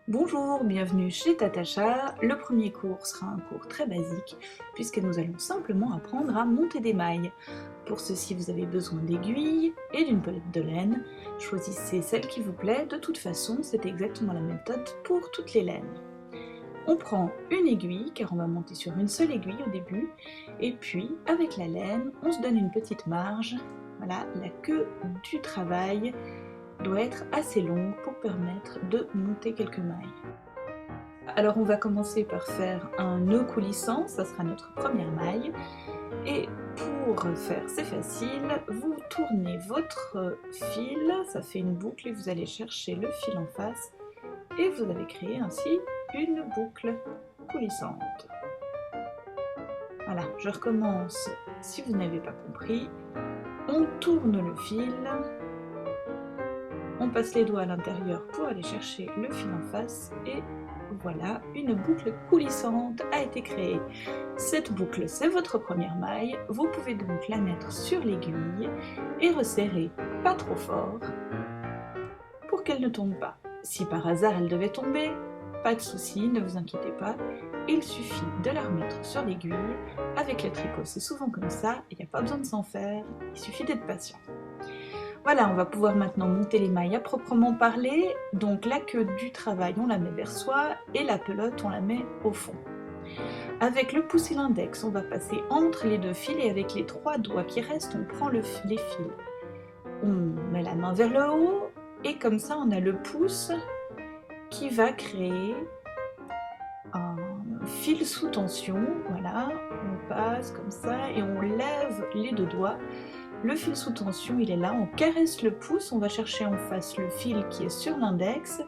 Bonjour, bienvenue chez Tatacha. Le premier cours sera un cours très basique puisque nous allons simplement apprendre à monter des mailles. Pour ceci, vous avez besoin d'aiguilles et d'une pelette de laine. Choisissez celle qui vous plaît, de toute façon, c'est exactement la méthode pour toutes les laines. On prend une aiguille car on va monter sur une seule aiguille au début et puis avec la laine, on se donne une petite marge. Voilà, la queue du travail doit être assez longue pour permettre de monter quelques mailles. Alors on va commencer par faire un nœud coulissant, ça sera notre première maille. Et pour faire, c'est facile, vous tournez votre fil, ça fait une boucle et vous allez chercher le fil en face et vous allez créer ainsi une boucle coulissante. Voilà, je recommence si vous n'avez pas compris. On tourne le fil. On passe les doigts à l'intérieur pour aller chercher le fil en face et voilà, une boucle coulissante a été créée. Cette boucle, c'est votre première maille. Vous pouvez donc la mettre sur l'aiguille et resserrer pas trop fort pour qu'elle ne tombe pas. Si par hasard elle devait tomber, pas de souci, ne vous inquiétez pas. Il suffit de la remettre sur l'aiguille. Avec le tricot, c'est souvent comme ça, il n'y a pas besoin de s'en faire, il suffit d'être patient. Voilà, on va pouvoir maintenant monter les mailles à proprement parler. Donc la queue du travail, on la met vers soi et la pelote, on la met au fond. Avec le pouce et l'index, on va passer entre les deux fils et avec les trois doigts qui restent, on prend les fils. On met la main vers le haut et comme ça, on a le pouce qui va créer un fil sous tension. Voilà, on passe comme ça et on lève les deux doigts. Le fil sous tension, il est là, on caresse le pouce, on va chercher en face le fil qui est sur l'index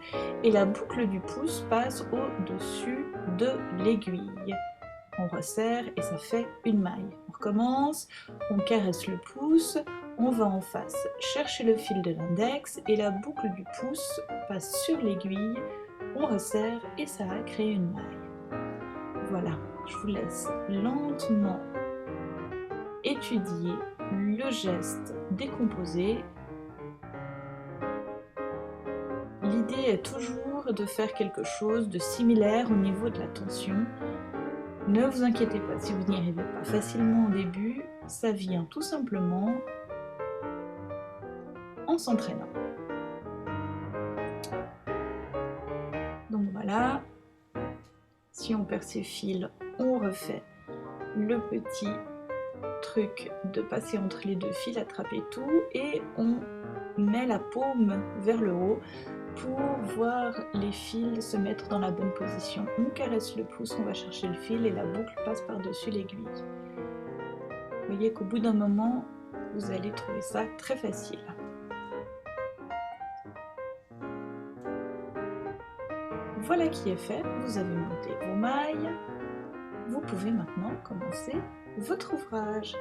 et la boucle du pouce passe au-dessus de l'aiguille. On resserre et ça fait une maille. On recommence, on caresse le pouce, on va en face chercher le fil de l'index et la boucle du pouce passe sur l'aiguille, on resserre et ça a créé une maille. Voilà, je vous laisse lentement étudier le geste décomposé. L'idée est toujours de faire quelque chose de similaire au niveau de la tension. Ne vous inquiétez pas si vous n'y arrivez pas facilement au début, ça vient tout simplement en s'entraînant. Donc voilà, si on perd ses fils, on refait le petit truc de passer entre les deux fils, attraper tout et on met la paume vers le haut pour voir les fils se mettre dans la bonne position. On caresse le pouce, on va chercher le fil et la boucle passe par-dessus l'aiguille. Vous voyez qu'au bout d'un moment, vous allez trouver ça très facile. Voilà qui est fait, vous avez monté vos mailles. Vous pouvez maintenant commencer votre ouvrage.